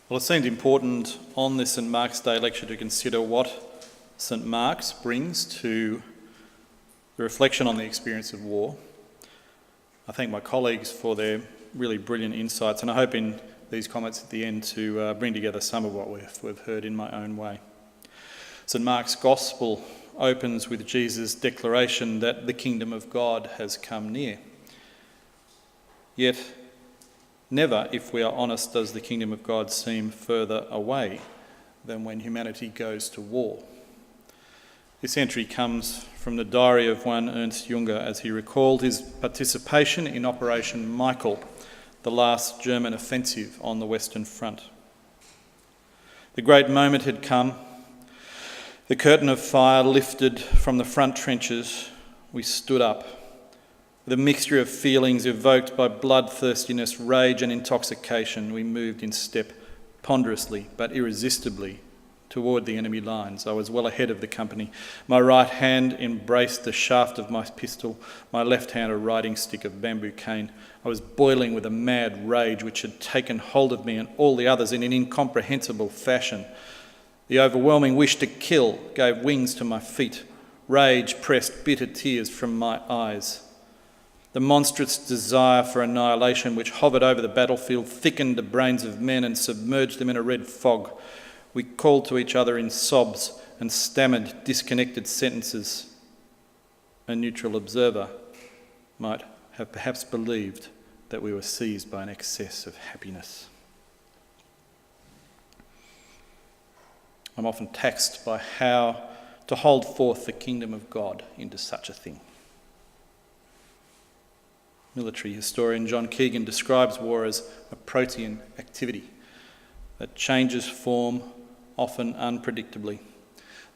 Well, it seemed important on this St Mark's Day lecture to consider what St Mark's brings to the reflection on the experience of war. I thank my colleagues for their really brilliant insights, and I hope in these comments at the end to bring together some of what we've heard in my own way. St Mark's Gospel opens with Jesus' declaration that the kingdom of God has come near. Yet, never, if we are honest, does the kingdom of God seem further away than when humanity goes to war. This entry comes from the diary of one Ernst Junger as he recalled his participation in Operation Michael, the last German offensive on the Western Front. The great moment had come. The curtain of fire lifted from the front trenches. We stood up. With a mixture of feelings evoked by bloodthirstiness, rage and intoxication, we moved in step, ponderously but irresistibly, toward the enemy lines. I was well ahead of the company. My right hand embraced the shaft of my pistol, my left hand a riding stick of bamboo cane. I was boiling with a mad rage which had taken hold of me and all the others in an incomprehensible fashion. The overwhelming wish to kill gave wings to my feet. Rage pressed bitter tears from my eyes. The monstrous desire for annihilation which hovered over the battlefield thickened the brains of men and submerged them in a red fog. We called to each other in sobs and stammered disconnected sentences. A neutral observer might have perhaps believed that we were seized by an excess of happiness. I'm often taxed by how to hold forth the kingdom of God into such a thing. Military historian John Keegan describes war as a protean activity that changes form often unpredictably.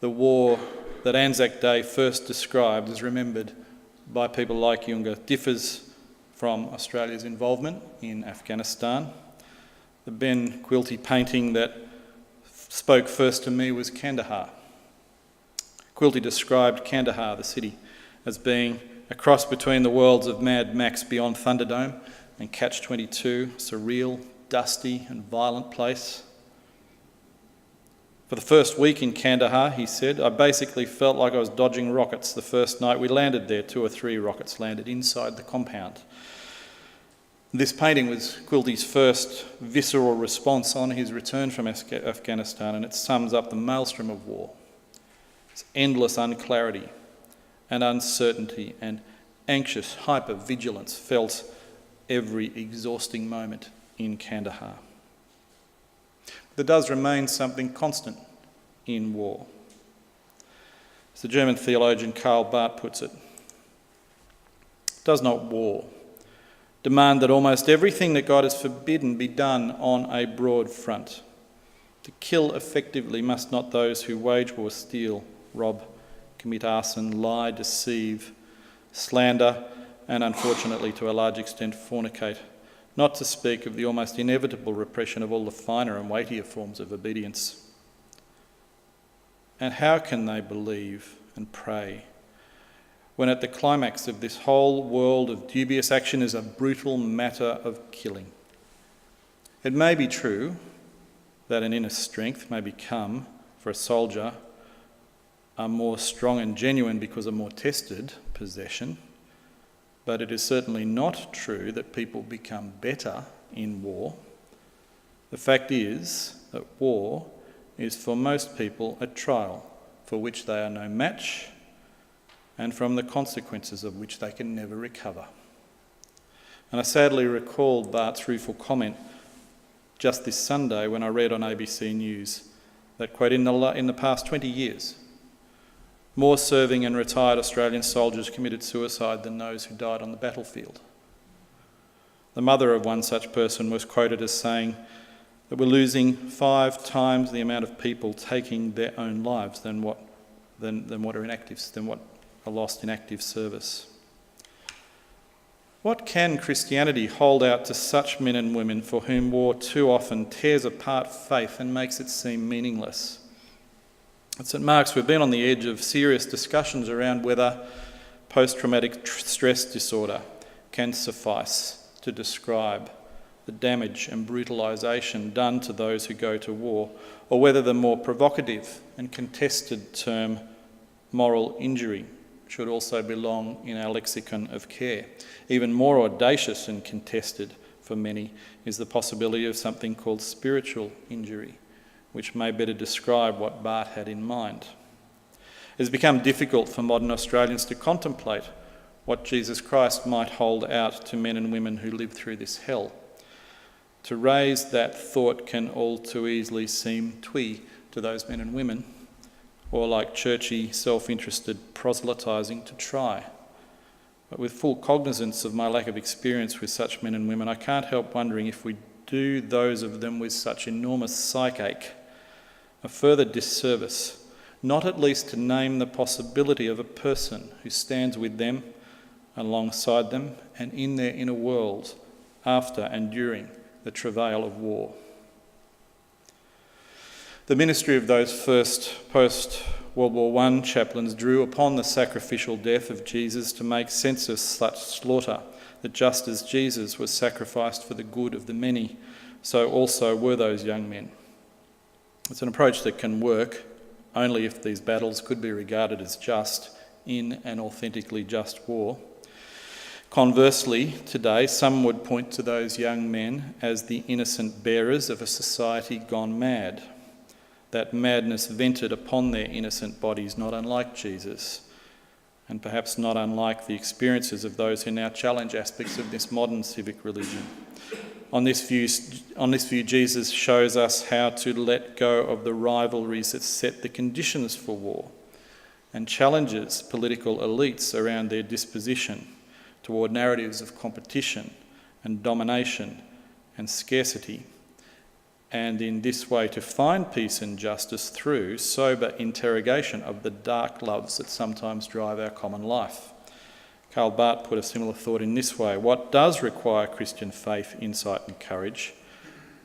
The war that Anzac Day first described, as remembered by people like Junger, differs from Australia's involvement in Afghanistan. The Ben Quilty painting that spoke first to me was Kandahar. Quilty described Kandahar, the city, as being a cross between the worlds of Mad Max Beyond Thunderdome and Catch-22, surreal, dusty and violent place. For the first week in Kandahar, he said, I basically felt like I was dodging rockets. The first night we landed there, 2 or 3 rockets landed inside the compound. This painting was Quilty's first visceral response on his return from Afghanistan, and it sums up the maelstrom of war. It's endless unclarity and uncertainty and anxious hyper-vigilance felt every exhausting moment in Kandahar. There does remain something constant in war. As the German theologian Karl Barth puts it, does not war demand that almost everything that God has forbidden be done on a broad front? To kill effectively must not those who wage war steal, rob, commit arson, lie, deceive, slander, and unfortunately to a large extent fornicate, not to speak of the almost inevitable repression of all the finer and weightier forms of obedience. And how can they believe and pray when at the climax of this whole world of dubious action is a brutal matter of killing? It may be true that an inner strength may become, for a soldier, a more strong and genuine because a more tested possession, but it is certainly not true that people become better in war. The fact is that war is for most people a trial for which they are no match and from the consequences of which they can never recover. And I sadly recall Bart's rueful comment just this Sunday when I read on ABC News that, quote, in the past 20 years, more serving and retired Australian soldiers committed suicide than those who died on the battlefield. The mother of one such person was quoted as saying that we're losing 5 times the amount of people taking their own lives than what are lost in active service. What can Christianity hold out to such men and women for whom war too often tears apart faith and makes it seem meaningless? At St Mark's, we've been on the edge of serious discussions around whether post-traumatic stress disorder can suffice to describe the damage and brutalisation done to those who go to war, or whether the more provocative and contested term moral injury should also belong in our lexicon of care. Even more audacious and contested for many is the possibility of something called spiritual injury, which may better describe what Barth had in mind. It has become difficult for modern Australians to contemplate what Jesus Christ might hold out to men and women who live through this hell. To raise that thought can all too easily seem twee to those men and women, or like churchy, self-interested proselytising to try. But with full cognizance of my lack of experience with such men and women, I can't help wondering if we do those of them with such enormous psychache a further disservice, not at least to name the possibility of a person who stands with them, alongside them, and in their inner world after and during the travail of war. The ministry of those first post-World War I chaplains drew upon the sacrificial death of Jesus to make sense of such slaughter, that just as Jesus was sacrificed for the good of the many, so also were those young men. It's an approach that can work only if these battles could be regarded as just in an authentically just war. Conversely, today, some would point to those young men as the innocent bearers of a society gone mad. That madness vented upon their innocent bodies, not unlike Jesus, and perhaps not unlike the experiences of those who now challenge aspects of this modern civic religion. On this view, Jesus shows us how to let go of the rivalries that set the conditions for war, and challenges political elites around their disposition toward narratives of competition and domination and scarcity, and in this way to find peace and justice through sober interrogation of the dark loves that sometimes drive our common life. Karl Barth put a similar thought in this way: what does require Christian faith, insight and courage,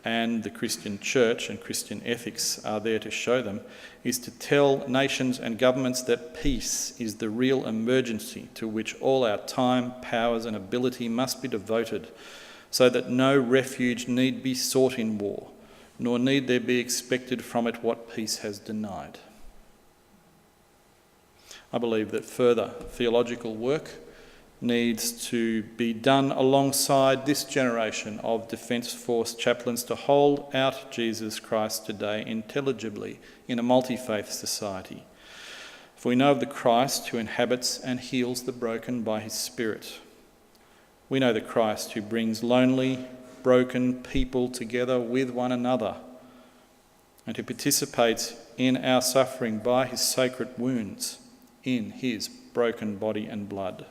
and the Christian church and Christian ethics are there to show them, is to tell nations and governments that peace is the real emergency to which all our time, powers and ability must be devoted, so that no refuge need be sought in war, nor need there be expected from it what peace has denied. I believe that further theological work needs to be done alongside this generation of Defence Force chaplains to hold out Jesus Christ today intelligibly in a multi-faith society. For we know of the Christ who inhabits and heals the broken by his Spirit. We know the Christ who brings lonely, broken people together with one another, and who participates in our suffering by his sacred wounds in his broken body and blood.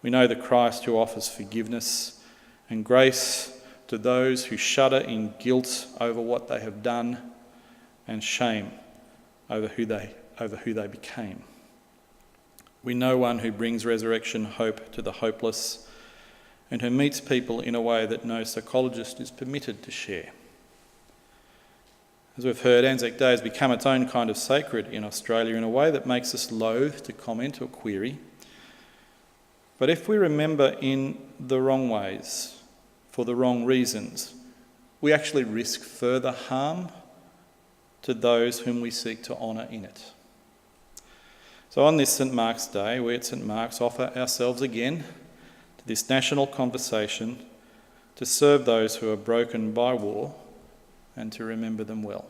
We know the Christ who offers forgiveness and grace to those who shudder in guilt over what they have done and shame over who they became. We know one who brings resurrection hope to the hopeless and who meets people in a way that no psychologist is permitted to share. As we've heard, Anzac Day has become its own kind of sacred in Australia in a way that makes us loath to comment or query. But if we remember in the wrong ways, for the wrong reasons, we actually risk further harm to those whom we seek to honour in it. So on this St Mark's Day, we at St Mark's offer ourselves again to this national conversation to serve those who are broken by war and to remember them well.